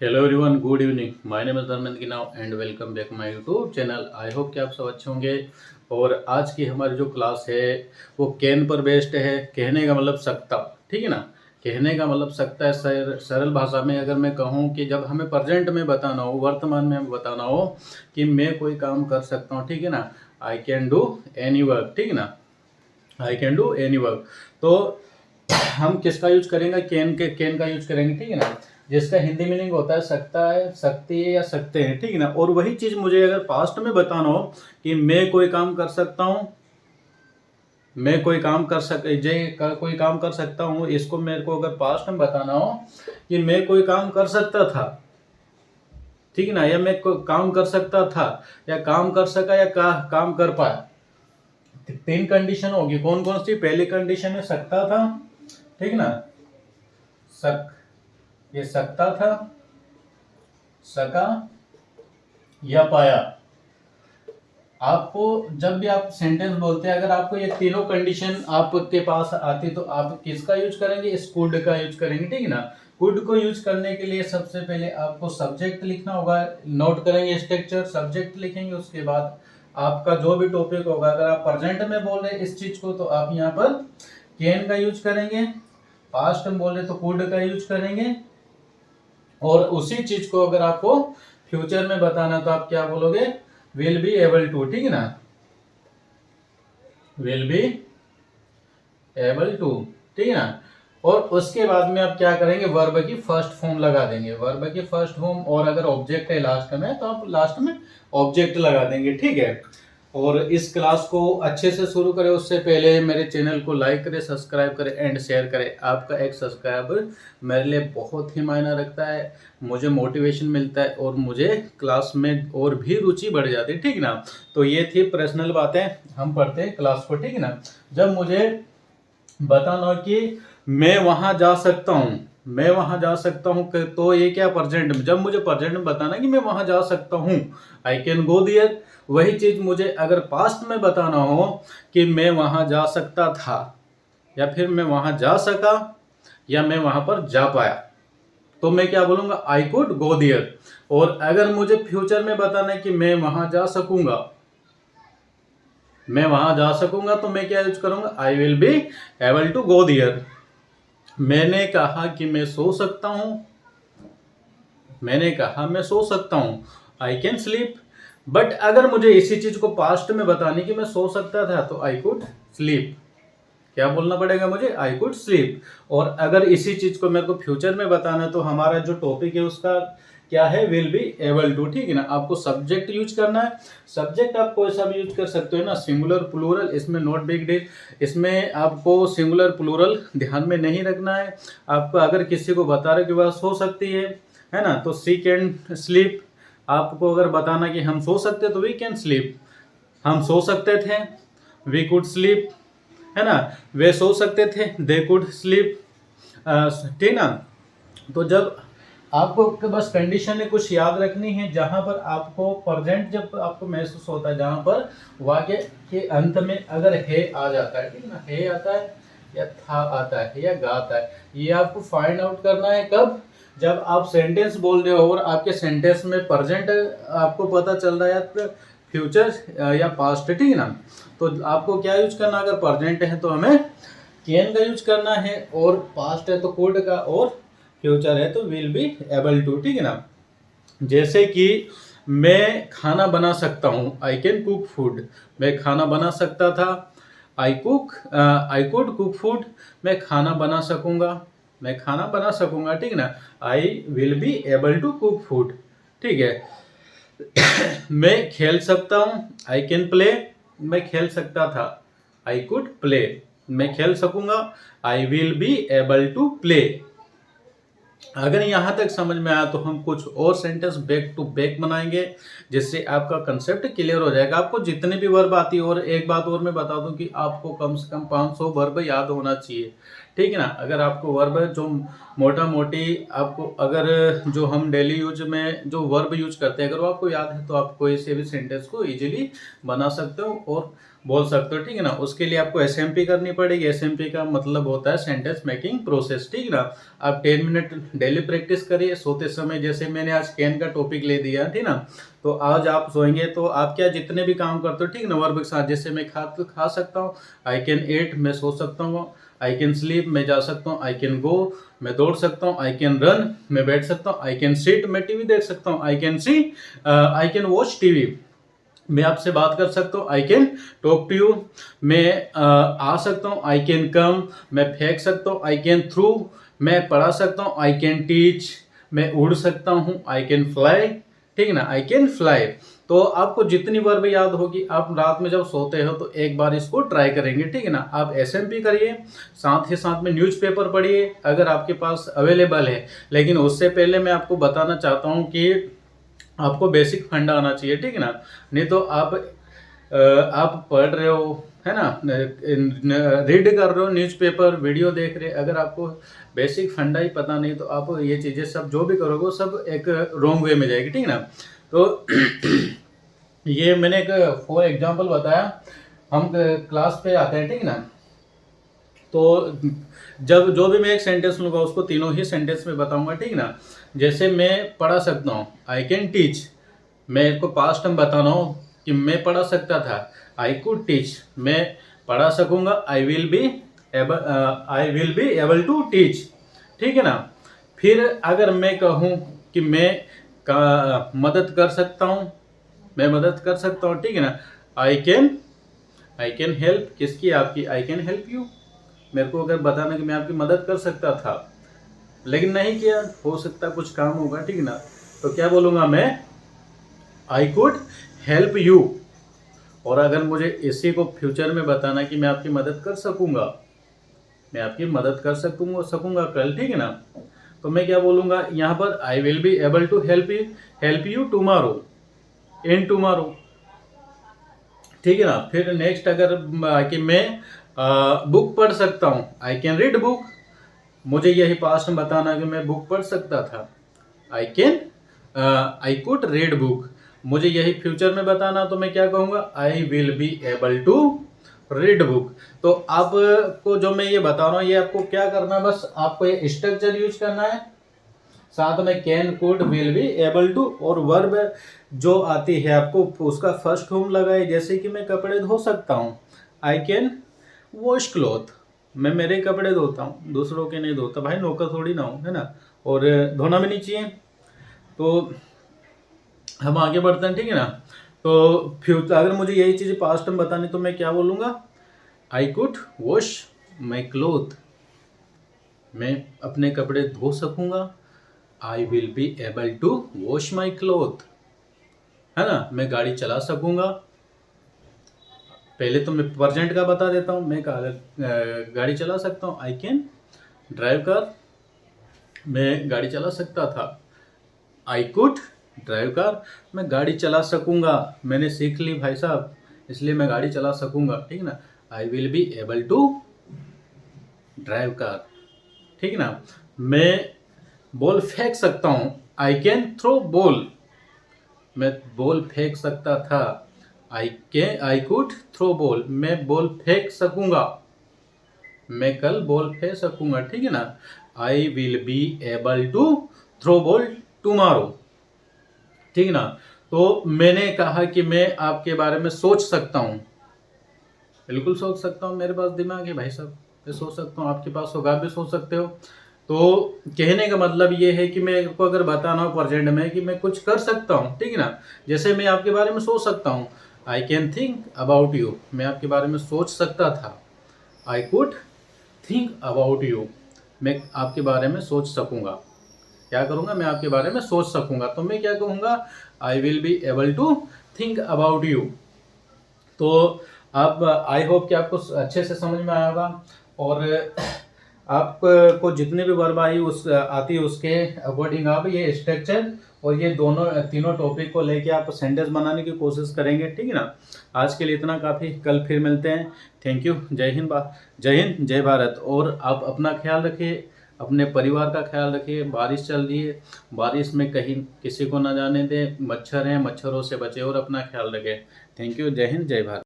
Hello everyone, good evening. My name is Dharmendra Ginav and welcome back my YouTube channel. I hope कि आप सब अच्छे होंगे। और आज की हमारी जो क्लास है वो कैन पर बेस्ड है। कहने का मतलब सकता, ठीक है ना। कहने का मतलब सकता है। सरल भाषा में अगर मैं कहूँ कि जब हमें प्रेजेंट में बताना हो, वर्तमान में हमें बताना हो कि मैं कोई काम कर सकता हूँ, ठीक है ना। I can do any work, ठीक है ना। I can do any work. तो हम किसका यूज करेंगे? कैन का यूज करेंगे, ठीक है ना। जिसका हिंदी मीनिंग होता है सकता है, सकती है या सकते हैं, ठीक है ना। और वही चीज मुझे अगर पास्ट में बताना हो कि मैं कोई काम कर सकता हूँ, मैं कोई काम कर सक कोई काम कर सकता हूँ, इसको मेरे को अगर पास्ट में बताना हो कि मैं कोई काम कर सकता था, ठीक है ना, या मैं काम कर सकता था, या काम कर सका, या काम कर पाया। तीन कंडीशन होगी। कौन कौन सी? पहली कंडीशन में सकता था, ठीक ना। ये सकता था, सका या पाया। आपको जब भी आप सेंटेंस बोलते हैं, अगर आपको ये तीनों कंडीशन आपके पास आती तो आप किसका यूज करेंगे? इस कुड का यूज करेंगे, ठीक है ना। कुड को यूज करने के लिए सबसे पहले आपको सब्जेक्ट लिखना होगा। नोट करेंगे स्ट्रक्चर, सब्जेक्ट लिखेंगे, उसके बाद आपका जो भी टॉपिक होगा, अगर आप प्रेजेंट में बोल रहे हैं इस चीज को तो आप यहाँ पर कैन का यूज करेंगे। पास्ट में बोल रहे तो कुड का यूज करेंगे। और उसी चीज को अगर आपको फ्यूचर में बताना तो आप क्या बोलोगे? विल बी एबल टू, ठीक है ना। विल बी एबल टू, ठीक है ना। और उसके बाद में आप क्या करेंगे? वर्ब की फर्स्ट फॉर्म लगा देंगे। वर्ब की फर्स्ट फॉर्म, और अगर ऑब्जेक्ट है लास्ट में तो आप लास्ट में ऑब्जेक्ट लगा देंगे, ठीक है। और इस क्लास को अच्छे से शुरू करें उससे पहले मेरे चैनल को लाइक करें, सब्सक्राइब करें एंड शेयर करें। आपका एक सब्सक्राइबर मेरे लिए बहुत ही मायना रखता है, मुझे मोटिवेशन मिलता है और मुझे क्लास में और भी रुचि बढ़ जाती है, ठीक है ना। तो ये थी पर्सनल बातें, हम पढ़ते हैं क्लास को, ठीक है ना। जब मुझे बताना कि मैं वहां जा सकता हूं, मैं वहां जा सकता हूं, तो ये क्या? प्रेजेंट में। जब मुझे प्रेजेंट में बताना कि मैं वहां जा सकता हूं, आई कैन गो देयर। वही चीज मुझे अगर पास्ट में बताना हो कि मैं वहां जा सकता था, या फिर मैं वहां जा सका, या मैं वहां पर जा पाया, तो मैं क्या बोलूंगा? I could go there. और अगर मुझे फ्यूचर में बताना है कि मैं वहां जा सकूंगा, मैं वहां जा सकूंगा, तो मैं क्या यूज करूंगा? I will be able to go there. मैंने कहा कि मैं सो सकता हूं, मैंने कहा मैं सो सकता हूं, आई कैन स्लीप। बट अगर मुझे इसी चीज को पास्ट में बताने कि मैं सो सकता था तो आई कुड स्लीप। क्या बोलना पड़ेगा मुझे? I could sleep. और अगर इसी चीज को मेरे को फ्यूचर में बताना है तो हमारा जो टॉपिक है उसका क्या है? विल बी एबल टू, ठीक है ना। आपको सब्जेक्ट यूज करना है। सब्जेक्ट आप कोई सा भी यूज कर सकते हो ना, सिंगुलर प्लूरल, इसमें नॉट बिग डील। इसमें आपको सिंगुलर प्लूरल ध्यान में नहीं रखना है। आपको अगर किसी को बता रहे कि वह सो सकती है ना, तो सी कैन स्लीप। आपको अगर बताना कि हम सो सकते तो वी कैन स्लीप। हम सो सकते थे, वी कुड स्लीप, है ना। वे सो सकते थे, दे कुड स्लीप, ठीक ना। तो जब आपको बस कंडीशन कुछ याद रखनी है, जहां पर आपको प्रेजेंट जब आपको महसूस होता है, जहां पर वाक्य के अंत में अगर है आ जाता है, ठीक ना, है आता है, या था आता है, या गा आता है, ये आपको फाइंड आउट करना है। कब? जब आप सेंटेंस बोल रहे हो और आपके सेंटेंस में प्रेजेंट आपको पता चल रहा है, फ्यूचर या पास्ट, ठीक है ना। तो आपको क्या यूज करना? अगर प्रेजेंट है तो हमें कैन का यूज करना है, और पास्ट है तो कुड का, और फ्यूचर है तो विल बी एबल टू, ठीक है ना। जैसे कि मैं खाना बना सकता हूँ, आई कैन कुक फूड। मैं खाना बना सकता था, आई कुड कुक फूड। मैं खाना बना सकूंगा, मैं खाना बना सकूंगा, ठीक है ना। I will be able to cook food, ठीक है। मैं खेल सकता हूँ, आई कैन प्ले। मैं खेल सकता था, आई कुड प्ले। मैं खेल सकूंगा, I will be able to play. अगर यहां तक समझ में आया तो हम कुछ और सेंटेंस बैक टू बैक बनाएंगे, जिससे आपका कंसेप्ट क्लियर हो जाएगा। आपको जितने भी वर्ब आती है, और एक बात और मैं बता दूं कि आपको कम से कम 500 वर्ब याद होना चाहिए, ठीक है ना। अगर आपको वर्ब जो मोटा मोटी आपको, अगर जो हम डेली यूज में जो वर्ब यूज करते हैं, अगर वो आपको याद है तो आप कोई से भी सेंटेंस को इजीली बना सकते हो। और बोल सकते हो, ठीक है ना। उसके लिए आपको एसएमपी करनी पड़ेगी। एसएमपी का मतलब होता है सेंटेंस मेकिंग प्रोसेस, ठीक है ना। आप 10 मिनट डेली प्रैक्टिस करिए सोते समय। जैसे मैंने आज कैन का टॉपिक ले दिया, ठीक ना। तो आज आप सोएंगे तो आप क्या जितने भी काम करते हो, ठीक ना, वर्ब के साथ, जैसे मैं खा सकता हूँ, आई कैन ईट, मैं सो सकता हूँ। आई कैन स्लीप, मैं जा सकता हूँ। आई कैन गो, मैं दौड़ सकता हूँ। आई कैन रन, मैं बैठ सकता हूँ। आई कैन सिट, मैं टीवी देख सकता हूँ। I can see, I can watch TV, मैं आपसे बात कर सकता हूँ। I can talk to you, मैं आ सकता हूँ। आई कैन कम, मैं फेंक सकता हूँ। आई कैन थ्रू, मैं पढ़ा सकता हूँ। आई कैन टीच, मैं उड़ सकता हूँ। आई कैन फ्लाई, ठीक है ना, आई कैन फ्लाई। तो आपको जितनी वर्ब याद होगी, आप रात में जब सोते हो तो एक बार इसको ट्राई करेंगे, ठीक है ना। आप एसएमपी करिए, साथ ही साथ में न्यूज़पेपर पढ़िए अगर आपके पास अवेलेबल है। लेकिन उससे पहले मैं आपको बताना चाहता हूँ कि आपको बेसिक फंडा आना चाहिए, ठीक है ना। नहीं तो आप पढ़ रहे हो, है ना, रीड कर रहे हो न्यूज़पेपर, वीडियो देख रहे, अगर आपको बेसिक फंडा ही पता नहीं तो आप ये चीज़ें सब जो भी करोगे सब एक रॉन्ग वे में जाएगी, ठीक है ना। तो ये मैंने एक फॉर एग्जांपल बताया। हम क्लास पे आते हैं, ठीक है ना। तो जब जो भी मैं एक सेंटेंस लूँगा उसको तीनों ही सेंटेंस में बताऊंगा, ठीक है ना। जैसे मैं पढ़ा सकता हूँ, आई कैन टीच, मैं को पास्ट टाइम बताना हो कि मैं पढ़ा सकता था, आई कुड टीच, मैं पढ़ा सकूंगा, I will be able to teach, ठीक है ना। फिर अगर मैं कहूँ कि मैं मदद कर सकता हूँ, मैं मदद कर सकता हूँ, ठीक है ना। आई कैन हेल्प, किसकी, आपकी, आई कैन हेल्प यू, मेरे को अगर बताना कि मैं आपकी मदद कर सकता था लेकिन नहीं किया, हो सकता कुछ काम होगा, ठीक है ना। तो क्या बोलूँगा मैं, आई कुड हेल्प यू। और अगर मुझे इसी को फ्यूचर में बताना कि मैं आपकी मदद कर सकूंगा, मैं आपकी मदद कर सकूंगा कल, ठीक है ना। तो मैं क्या बोलूँगा यहाँ पर, I will be able to help you tomorrow, in tomorrow, ठीक है ना। फिर नेक्स्ट अगर कि मैं बुक पढ़ सकता हूँ, आई कैन रीड बुक, मुझे यही पास्ट में बताना कि मैं बुक पढ़ सकता था, आई कुड रीड बुक। मुझे यही फ्यूचर में बताना तो मैं क्या कहूँगा, I will be able to read book. तो आपको जो मैं ये बता रहा हूँ ये आपको क्या करना है, बस आपको ये स्ट्रक्चर यूज करना है, साथ में can could will be able to, और वर्ब जो आती है आपको उसका फर्स्ट फॉर्म लगाए। जैसे कि मैं कपड़े धो सकता हूँ, आई कैन वॉश क्लॉथ, मैं मेरे कपड़े धोता हूँ, दूसरों के नहीं धोता, भाई नौकर थोड़ी ना हूँ, है ना। और धोना भी नहीं चाहिए। तो हम आगे बढ़ते हैं, ठीक है ना। तो फ्यूचर अगर मुझे यही चीज़ पास्ट में बतानी तो मैं क्या बोलूँगा, I could wash my cloth, मैं अपने कपड़े धो सकूँगा, I will be able to wash my cloth, है ना। मैं गाड़ी चला सकूँगा, पहले तो मैं प्रेजेंट का बता देता हूँ, मैं गाड़ी चला सकता हूँ, आई कैन ड्राइव कार, मैं गाड़ी चला सकता था, आई कुड ड्राइव कार, मैं गाड़ी चला सकूंगा, मैंने सीख ली भाई साहब इसलिए मैं गाड़ी चला सकूंगा, ठीक है ना। I will be able to drive car, ठीक है ना। मैं बॉल फेंक सकता हूँ, आई कैन थ्रो बॉल, मैं बॉल फेंक सकता था, आई कुड थ्रो बॉल, मैं बॉल फेंक सकूंगा, मैं कल बॉल फेंक सकूंगा, ठीक है ना। I will be able to throw ball tomorrow, ठीक है ना। तो मैंने कहा कि मैं आपके बारे में सोच सकता हूँ, बिल्कुल सोच सकता हूँ, मेरे पास दिमाग है भाई साहब, मैं सोच सकता हूँ, आपके पास होगा, आप भी सोच सकते हो। तो कहने का मतलब ये है कि मेरे को अगर बताना हो प्रेजेंट में कि मैं कुछ कर सकता हूँ, ठीक है ना। जैसे मैं आपके बारे में सोच सकता हूँ, I can think about you, मैं आपके बारे में सोच सकता था, I could think about you, मैं आपके बारे में सोच सकूंगा, क्या करूंगा, मैं आपके बारे में सोच सकूंगा। तो मैं क्या कहूँगा, I will be able to think about you. तो आप आई होप कि आपको अच्छे से समझ में आया होगा। और आपको जितने भी वर्ब आई उस आती है उसके अकॉर्डिंग आप ये स्ट्रक्चर और ये दोनों तीनों टॉपिक को लेके आप सेंटेंस बनाने की कोशिश करेंगे, ठीक है ना। आज के लिए इतना काफ़ी, कल फिर मिलते हैं। थैंक यू, जय हिंद, जय हिंद, जय भारत। और आप अपना ख्याल रखिए, अपने परिवार का ख्याल रखिए। बारिश चल रही है, बारिश में कहीं किसी को ना जाने दें, मच्छर हैं, मच्छरों से बचे और अपना ख्याल रखें। थैंक यू, जय हिंद, जय भारत।